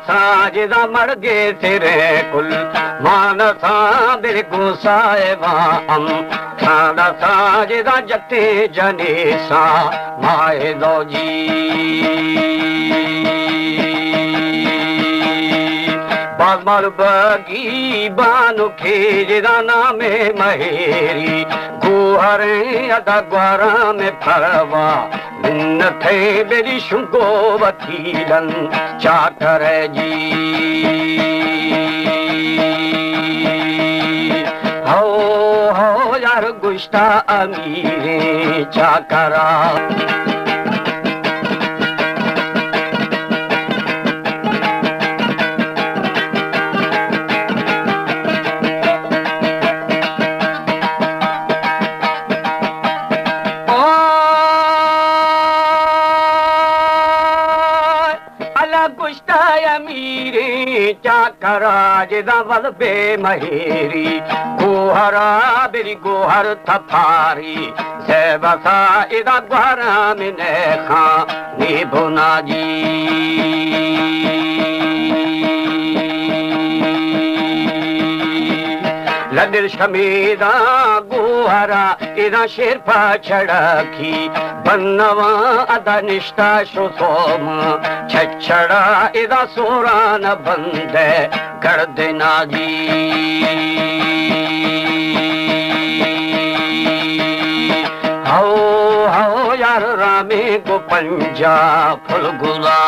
साजिदा मर गे तेरे कुल मानसा बिल्कुल साहिबा हम सादा साजिदा जते जने सा माए दो जी बामर बगी बानु खेजदा नामे महेरी गुहरे अदा ग्वारा में फरवा न थे बेरी शुंगो वकीलन चाकर जी हो यार गुस्ता अमीरे चाकरा चाकरा वल बे महेरी गोहरा बेरी गोहर थपारी से बसा इदा ग्वारा में खा नी बोना जी लदिर शमीदा गोहरा इदा शेरपा चढ़की बन्नवा अदा निष्ठा सोम छछड़ा इदा सोरान बंदे कर देना जी हो यार रामे को पंजा फुल गुला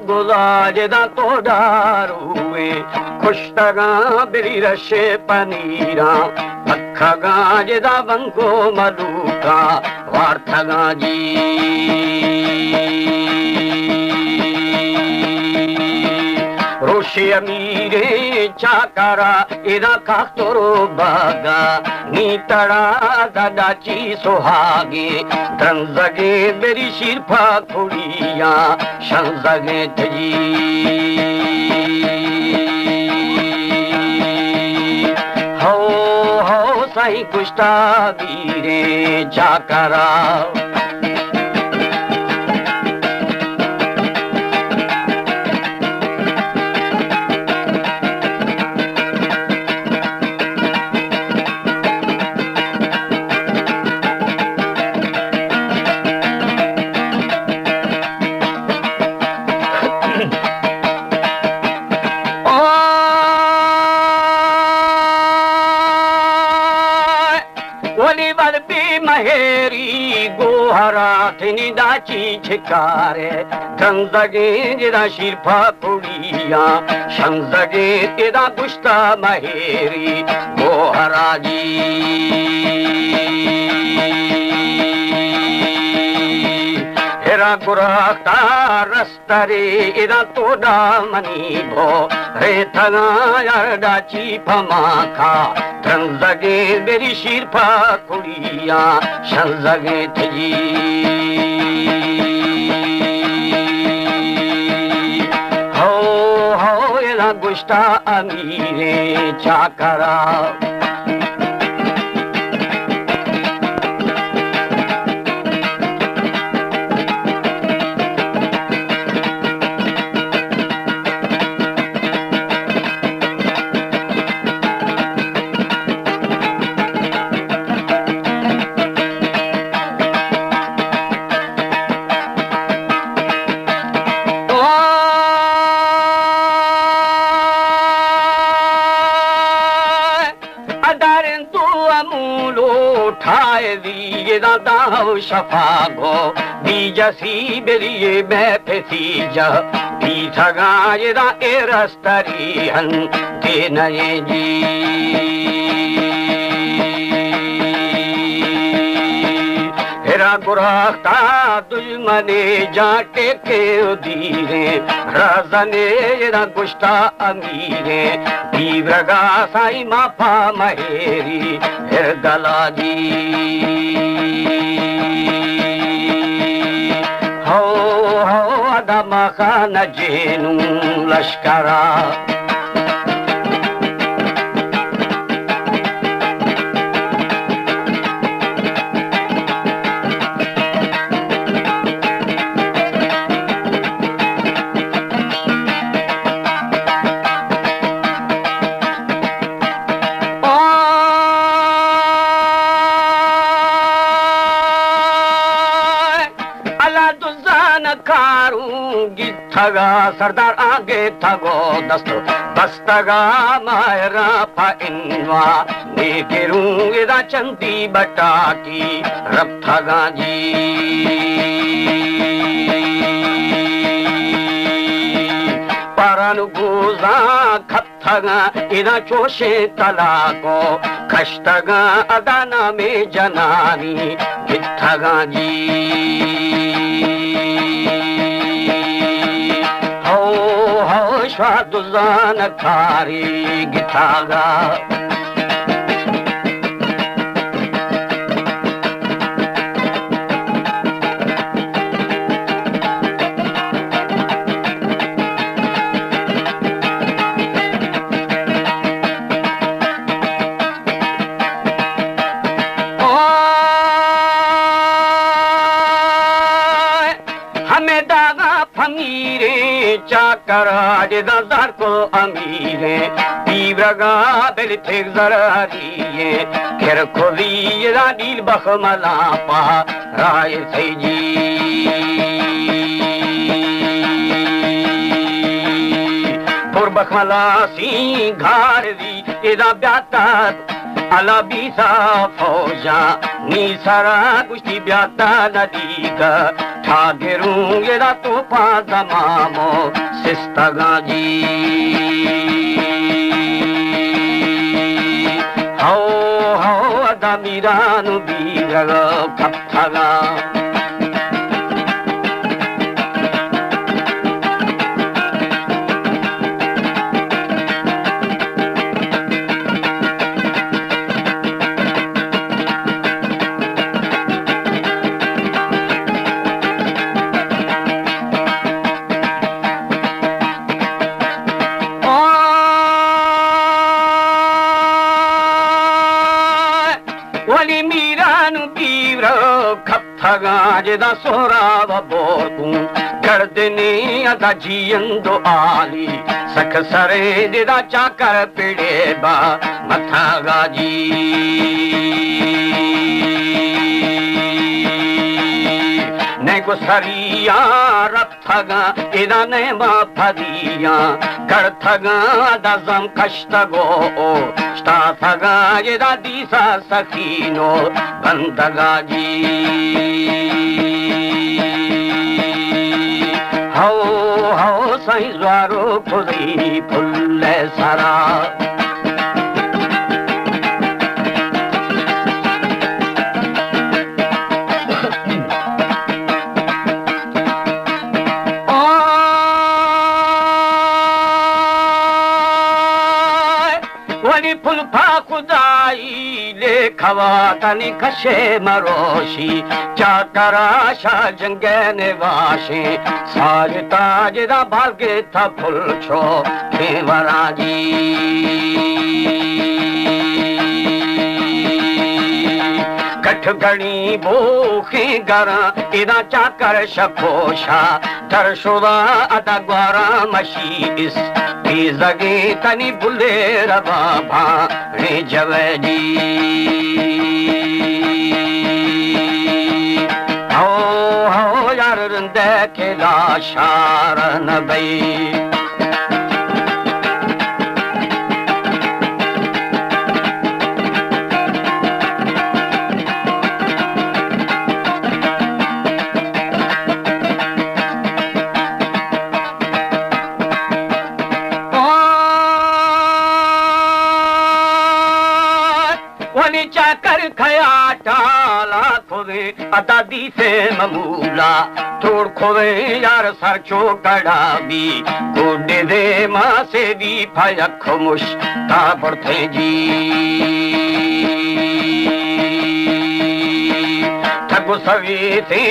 गुलाजदा तो डारुए खुशतगा बिरी रशे पनीरा पखगा जदा बंगो मलूका वार्थगा जी रोशे अमीरे चाकरा इदा कातरो बागा नीतड़ा दादाची सुहागे धनजगे मेरी शिरफा खुड़िया शंजगे जी हो साई कुश्ता वीरे चाकरा दाची छिकारे धनजगे जिदा शिरफा कुड़िया शंजगे तेरा गुस्ता महेरी गोहरा जी हेरा गुराता रस्तरे इदा तोड़ा मनी भो रे थना यार दाची फमाखा धनजगे मेरी शिरफा कुड़िया शंजगे थी गुस्ता अमीरे चाकरा शफागो बीजसी बेरिए बैठसी जा पीठगा येदा एरस्तरी हन के नये जी मेरा गुराख्ता दुश्मने जाटे के उदीरे रजने येरा गुश्ता अमीरे दीव्रगा साई माफा महेरी हिरदला जी हो अदमा खान जेनू लश्करा थगा सरदार आगे थगो दस्त दस्तगा मायरा फाइनवा नेकेरूंगेदा चंदी बटाकी रब थगा जी परनु गुजा खत्थगा इना चोशे तलाको खश्तगा अदाना में जनानी गिथगा जी स्वादुजान खारी गिथागा हमें दागा फमीरे चाकराज दजार को अमीरे तीव्रगा बेल थे जरारिये खेर खोली रानील बखमला पा राय सैजी पुर बखमला सी घारवी इदा ब्याता अला बीसा फौजा नी सारा कुश्ती ब्याता नदीगा ठागेरूंगे रा तो पादमामो सिस्तगा जी हो अदमीरानु बीरगा खप्थगा वली मीरानु बीरो खप्थगा जेदा सोराव बोरकू गर्दने अदा जियंदो आली सख सरे जेदा चाकर पिड़े बा मथागा जी नेगो सरिया रथगा इदा नेमा फदिया करथगा दजम कष्टगो स्टाथगा येदा दीसा सखीनो बंदगा जी हो सही ज्वारो खुदी फुल्ले सारा वली फुलफा खुदाई ले खवा तनी खशे मरोशी चाकरा शाह जंगने वाशे साज ताजदा भागे था फुल छो खेवरा जी कठगणी भूखे गरा इदा चाकर शकोशा तरशुदा अदा ग्वारा मशी इस जगे तनी बुले रबाबा रे जवजी हो यार रंदे के लाशार नबई वली चाकर खया टाला खुद खोवे अदादी से ममूला थोड़ खोवे यार सर चो कड़ा भी गोडे दे मां से भी फयक मुश ता पड़ते जी ठगु सवी से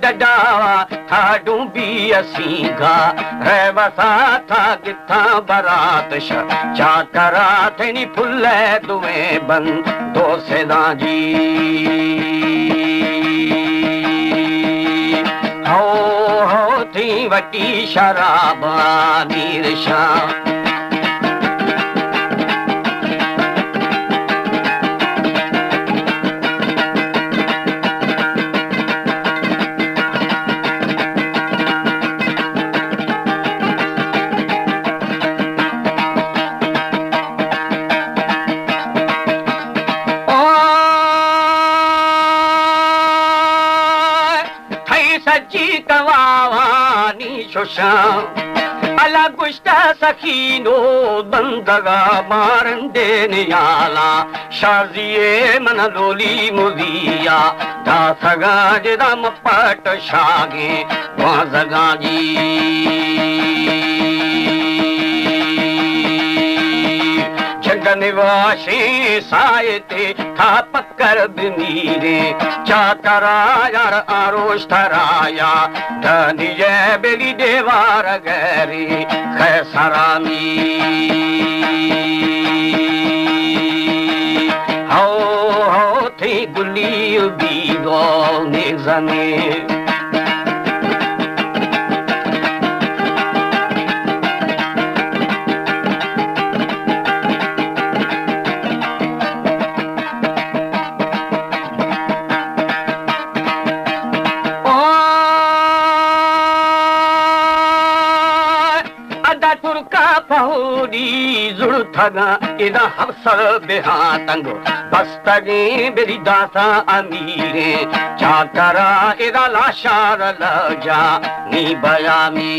डडावा था डूबी असीगा है वसा था किथा बरात चा करा थेनी फुल्ले दुए बन दो सेदा जी हो थी वटी शराबा नीरशा सच्ची कवानी शुशा अला गुश्ता सखीनो बंदगा मारन देने आला शाजिए मन लोली मुदिया दा सगा जदा मपट शागे वाजगा जी जगनवाशी सायते था पक्कर बिनीरे चाकरा यार आरोश थराया धनिये बेली देवार गैरी खैसरामी हो थी गुली बीगो निज़ने तुर्का पहुरी जुड़ थगा इदा हफ्सर बेहा तंगो बस्तगी बेरी दाता अमीरे चाकरा इदा लाशार लजा नी बयामी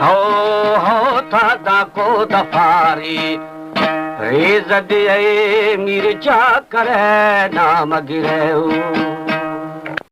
हो था दा को दफारी रेज़ दे मीर चाकर नाम गिरे